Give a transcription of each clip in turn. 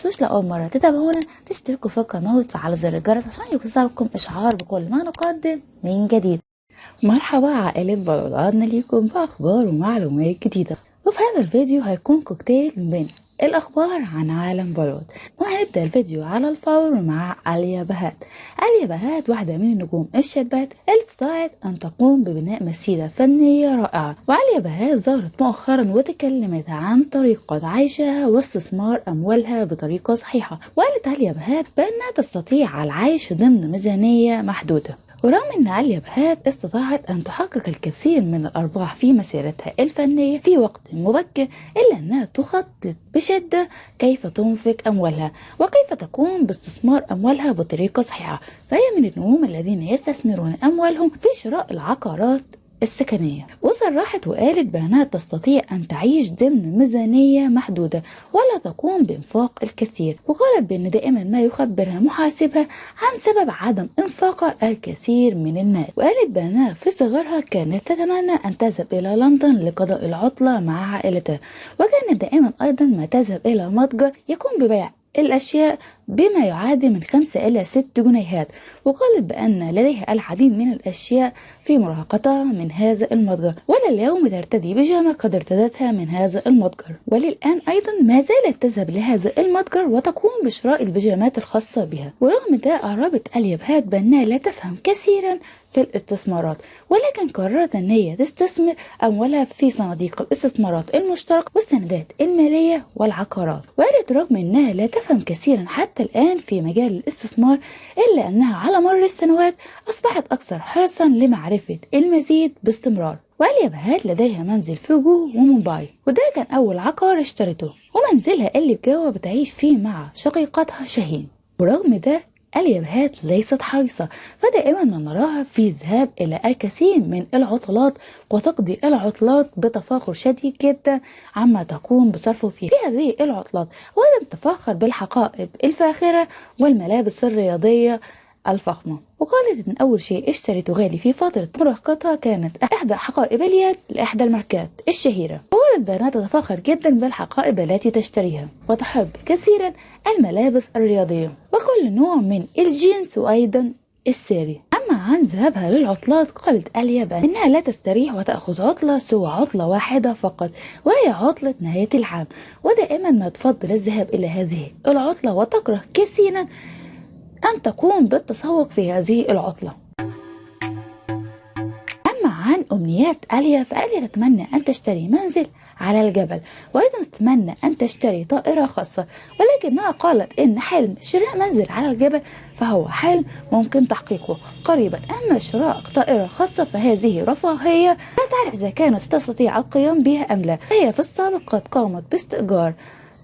تنسوش لأول مرة تتابعونا تشتركوا في القناة وتفعلوا زر الجرس عشان يوصلكم إشعار بكل ما نقدم من جديد. مرحبا عائلة بلوط، عدنا ليكم بأخبار ومعلومات جديدة، وفي هذا الفيديو هيكون كوكتيل من الأخبار عن عالم بلوط. وهنبدأ الفيديو على الفور مع عليا بهات. عليا بهات واحدة من النجوم الشابات اللي استطاعت أن تقوم ببناء مسيرة فنية رائعة. وعليا بهات ظهرت مؤخرا وتكلمت عن طريقة عيشها واستثمار أموالها بطريقة صحيحة. وقالت عليا بهات بأنها تستطيع العيش ضمن ميزانية محدودة. ورغم أن عليا بهات استطاعت أن تحقق الكثير من الأرباح في مسيرتها الفنية في وقت مبكر، إلا أنها تخطط بشدة كيف تنفق أموالها وكيف تقوم باستثمار أموالها بطريقة صحيحة. فهي من النجوم الذين يستثمرون أموالهم في شراء العقارات السكنية. وصرحت وقالت بأنها تستطيع أن تعيش ضمن ميزانية محدودة ولا تقوم بإنفاق الكثير. وقالت بأن دائما ما يخبرها محاسبها عن سبب عدم إنفاق الكثير من المال. وقالت بأنها في صغرها كانت تتمنى أن تذهب إلى لندن لقضاء العطلة مع عائلتها، وكانت دائما أيضا ما تذهب إلى متجر يقوم ببيع الأشياء بما يعادل من 5 إلى 6 جنيهات. وقالت بأن لديها العديد من الأشياء في مراهقتها من هذا المتجر، ولا اليوم ترتدي بيجامة قد ارتدتها من هذا المتجر. وللآن أيضا ما زالت تذهب لهذا المتجر وتقوم بشراء البيجامات الخاصة بها. ورغم ده أعربت عليا بهات بأنها لا تفهم كثيرا في الاستثمارات، ولكن قررت أن هي تستثمر أموالها في صناديق الاستثمارات المشتركة والسندات المالية والعقارات. وقالت رغم أنها لا تفهم كثيرا حتى الآن في مجال الاستثمار، إلا أنها على مر السنوات أصبحت أكثر حرصا لمعرفة المزيد باستمرار. وعليا بهات لديها منزل في جو ومومباي، وده كان أول عقار اشترته، ومنزلها اللي بجوه بتعيش فيه مع شقيقتها شاهين. ورغم ده عليا بهات ليست حريصة، فدائما ما نراها في الذهاب إلى الكثير من العطلات وتقضي العطلات بتفاخر شديد جدا عما تقوم بصرفه في هذه العطلات. وأيضا تفاخر بالحقائب الفاخرة والملابس الرياضية الفخمة. وقالت إن أول شيء اشترته غالي في فترة مراهقتها كانت إحدى حقائب اليد لإحدى الماركات الشهيرة. وقالت بأنها تتفاخر جدا بالحقائب التي تشتريها وتحب كثيرا الملابس الرياضية وكل نوع من الجينز وأيضا الساري. أما عن ذهابها للعطلات قالت عليا بأنها لا تستريح وتأخذ عطلة سوى عطلة واحدة فقط، وهي عطلة نهاية العام. ودائما ما تفضل الذهاب إلى هذه العطلة وتكره كثيرا أن تقوم بالتسوق في هذه العطلة. أما عن أمنيات عليا، فعليا تتمنى أن تشتري منزل على الجبل، وأيضا تتمنى أن تشتري طائرة خاصة، ولكنها قالت إن حلم شراء منزل على الجبل فهو حلم ممكن تحقيقه قريبا. أما شراء طائرة خاصة فهذه رفاهية لا تعرف إذا كانت تستطيع القيام بها أم لا. هي في السابق قد قامت باستئجار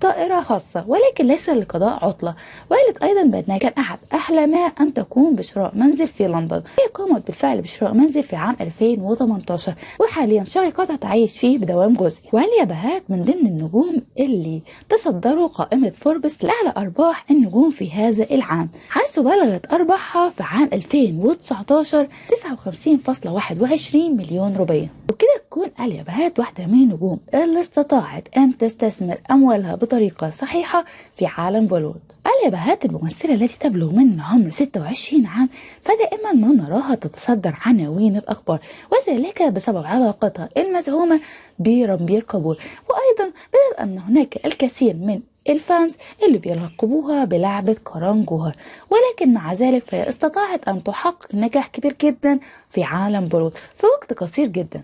طائرة خاصة ولكن ليس لقضاء عطلة. وقالت أيضا بأنها كان أحد أحلامها أن تقوم بشراء منزل في لندن. هي قامت بالفعل بشراء منزل في عام 2018، وحاليا شقيقتها تعيش فيه بدوام جزئي. وعليا بهات من ضمن النجوم اللي تصدروا قائمة فوربس لأعلى أرباح النجوم في هذا العام، حيث بلغت أرباحها في عام 2019 59.21 مليون روبية. وكده تكون عليا بهات واحدة من النجوم اللي استطاعت أن تستثمر أموالها بطريقة صحيحة في عالم بوليوود. عليا بهات الممثلة التي تبلغ من عمر 26 عام، فدائما ما نراها تتصدر عناوين الأخبار، وذلك بسبب علاقتها المزعومة برامبير كابور. وأيضا بسبب أن هناك الكثير من الفانز اللي بيلقبوها بلعبة كران جوهر، ولكن مع ذلك فهي استطاعت أن تحقق نجاح كبير جدا في عالم بوليوود في وقت قصير جدا.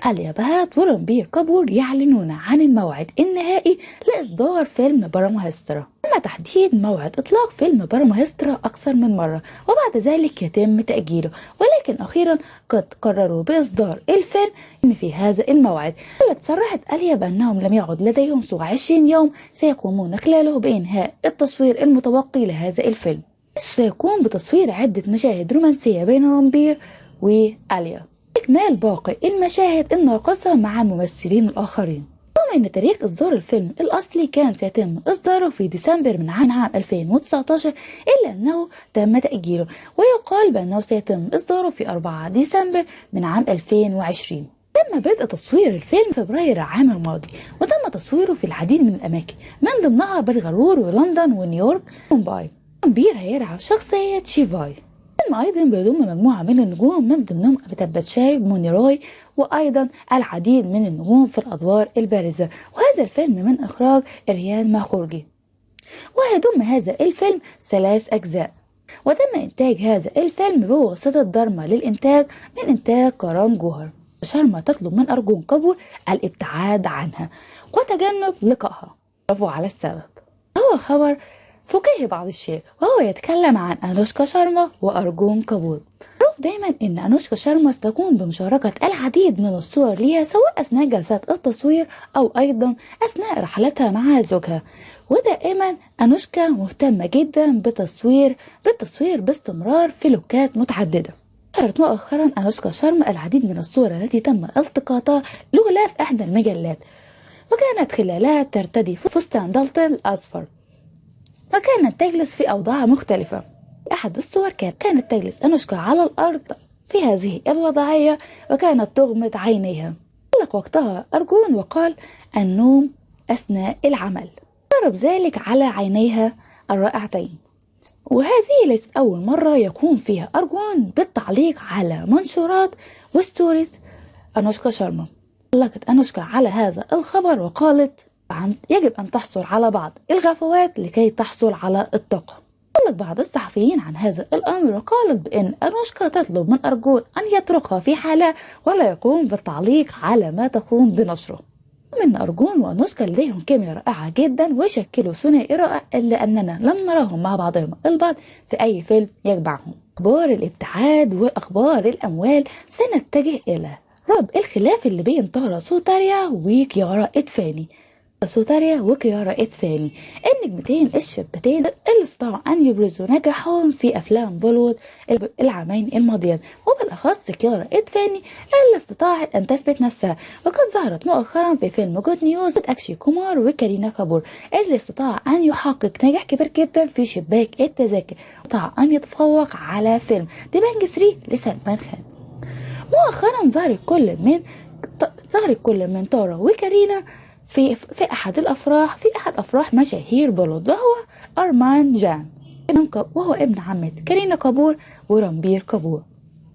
عليا بهات ورامبير كابور يعلنون عن الموعد النهائي لإصدار فيلم برامهسترا. تم تحديد موعد إطلاق فيلم برامهسترا أكثر من مرة، وبعد ذلك يتم تأجيله، ولكن أخيرا قد قرروا بإصدار الفيلم في هذا الموعد. صرحت عليا بأنهم لم يعد لديهم سوى 20 يوم سيقومون خلاله بإنهاء التصوير المتبقي لهذا الفيلم. سيقوم بتصوير عدة مشاهد رومانسية بين رامبير وعليا، إكمال باقي المشاهد الناقصة مع الممثلين الآخرين. رغم أن تاريخ إصدار الفيلم الأصلي كان سيتم إصداره في ديسمبر من عام 2019، إلا أنه تم تأجيله، ويقال بأنه سيتم إصداره في 4 ديسمبر من عام 2020. تم بدء تصوير الفيلم فبراير العام الماضي، وتم تصويره في العديد من الأماكن من ضمنها بنغالور ولندن ونيويورك ومومباي. بير هيلعب شخصية شيفاي. الفيلم أيضا بيضم مجموعة من النجوم من ضمنهم أميتاب باتشاي، موني روي، وأيضا العديد من النجوم في الأدوار البارزة. وهذا الفيلم من إخراج إريان ماخورجي، ويضم هذا الفيلم 3 أجزاء. وتم إنتاج هذا الفيلم بواسطة دارما للإنتاج من إنتاج كرم جوهر. شارما تطلب من أرجون كابور الابتعاد عنها وتجنب لقائها. برافو على السبب. هو خبر فكاهي بعض الشيء، وهو يتكلم عن أنوشكا شارما وأرجون كابور. معروف دايما ان أنوشكا شارما ستقوم بمشاركة العديد من الصور ليها سواء أثناء جلسات التصوير أو أيضا أثناء رحلتها مع زوجها. ودائما أنوشكا مهتمة جدا بالتصوير باستمرار في لوكات متعددة. ظهرت مؤخرا أنوشكا شارما العديد من الصور التي تم التقاطها لغلاف إحدى المجلات، وكانت خلالها ترتدي فستان دالتون الأصفر، وكانت تجلس في أوضاع مختلفة. أحد الصور كانت تجلس أنوشكا على الأرض في هذه الوضعية، وكانت تغمض عينيها. علق وقتها أرجون وقال النوم أثناء العمل، ضرب ذلك على عينيها الرائعتين. وهذه ليست أول مرة يكون فيها أرجون بالتعليق على منشورات وستوريز أنوشكا شارما. علقت أنوشكا على هذا الخبر وقالت يجب أن تحصل على بعض الغفوات لكي تحصل على الطاقة. قالت بعض الصحفيين عن هذا الأمر، وقالت بأن أنوشكا تطلب من أرجون أن يتركها في حالها ولا يقوم بالتعليق على ما تقوم بنشره. من أرجون وأنوشكا لديهم كيمياء رائعة جدا ويشكلوا ثنائي رائع، إلا أننا لم نراهم مع بعضهم البعض في أي فيلم يجمعهم. أخبار الابتعاد وأخبار الأموال سنتجه إلى ربط الخلاف اللي بين تارا سوتاريا وكيارا إدفاني. النجمتين الشابتين اللي استطاعوا أن يبرزوا نجاحهم في أفلام بوليوود العامين الماضيين، وبالأخص كيارا إدفاني اللي استطاعت أن تثبت نفسها، وقد ظهرت مؤخرا في فيلم جود نيوز أكشي كومار وكارينا كابور اللي استطاع أن يحقق نجاح كبير جدا في شباك التذاكر، استطاع أن يتفوق على فيلم ديبانج 3 لسلمان خان. مؤخرا ظهر كل من تارا وكارينا في أحد أفراح مشاهير بوليوود، وهو أرمان جان، وهو ابن عمة كارينا كابور ورامبير كابور.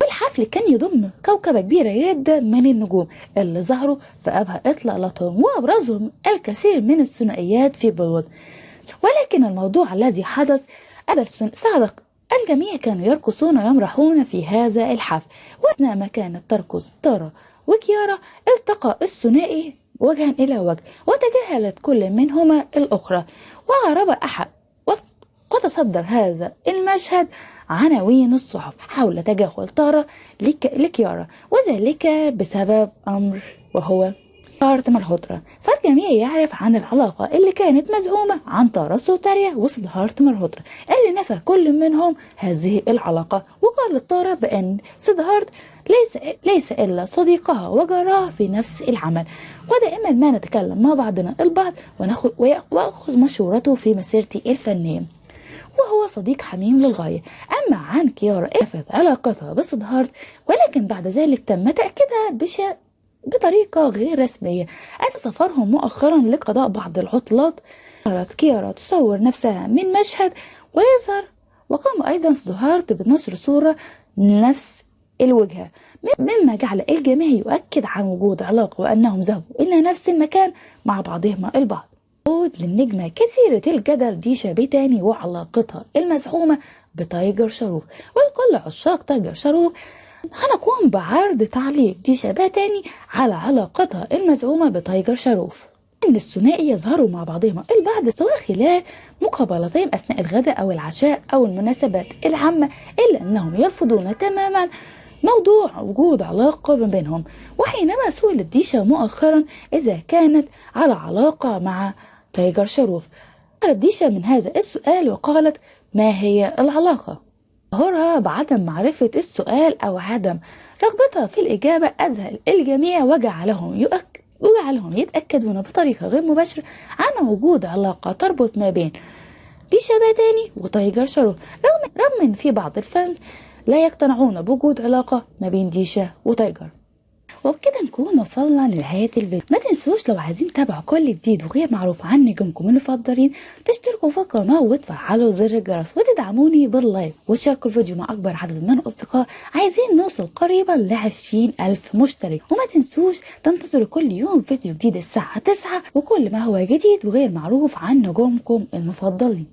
والحفل كان يضم كوكبة كبيرة جدا من النجوم اللي ظهروا في أبهى إطلالاتهم، وأبرزهم الكثير من الثنائيات في بوليوود. ولكن الموضوع الذي حدث ساعد الجميع كانوا يرقصون ويمرحون في هذا الحفل، وأثناء ما كانت ترقص تارا وكيارا التقى الثنائي وجها إلى وجه، وتجاهلت كل منهما الأخرى، وعرب أحد وتصدر هذا المشهد عناوين الصحف حول تجاهل تارا لكيارا، وذلك بسبب أمر وهو هارت ملهوترا. فالجميع يعرف عن العلاقة اللي كانت مزعومة عن تارا سوتاريا وسيدهارت ملهوترا، اللي نفى كل منهم هذه العلاقة، وقالت تارا بأن سيدهارت ليس إلا صديقها وجارها في نفس العمل، ودائما ما نتكلم مع بعضنا البعض وأخذ مشورته في مسيرتي الفنية، وهو صديق حميم للغاية. أما عن كيارا نفت علاقتها بسيدهارت، ولكن بعد ذلك تم تأكيدها بطريقة غير رسمية أثناء سفرهم مؤخرا لقضاء بعض العطلات. صارت كيارا تصور نفسها من مشهد ويظهر، وقام أيضا سيدهارت بنشر صورة نفس الوجهة، مما جعل الجميع يؤكد عن وجود علاقة وأنهم ذهبوا إلى نفس المكان مع بعضهما البعض. للنجمة كثيرة الجدل ديشا بيتاني وعلاقتها المزعومة بتايجر شروف، وكل عشاق تايجر شروف هنقوم بعرض تعليق ديشا بيتاني على علاقتها المزعومة بتايجر شروف. إن الثنائي يظهروا مع بعضهما البعض سواء خلال مقابلتهم أثناء الغداء أو العشاء أو المناسبات العامة، إلا أنهم يرفضون تماما موضوع وجود علاقة ما بينهم. وحينما سئلت ديشا مؤخرا إذا كانت على علاقة مع تايجر شروف، قالت ديشا من هذا السؤال وقالت ما هي العلاقة؟ ظهورها بعدم معرفة السؤال أو عدم رغبتها في الإجابة أذهل الجميع وجعلهم يتأكدون بطريقة غير مباشرة عن وجود علاقة تربط ما بين ديشا بيتاني وتايجر شروف، رغم ان في بعض الفans لا يقتنعون بوجود علاقة ما بين ديشا وتايجر. وبكده نكون وصلنا لنهاية الفيديو. ما تنسوش لو عايزين تتابعوا كل جديد وغير معروف عن نجومكم المفضلين تشتركوا في القناة وتفعلوا زر الجرس وتدعموني باللايك وتشاركوا الفيديو مع أكبر عدد من الأصدقاء. عايزين نوصل قريبا ل20,000 مشترك. وما تنسوش تنتظروا كل يوم فيديو جديد الساعة 9 وكل ما هو جديد وغير معروف عن نجومكم المفضلين.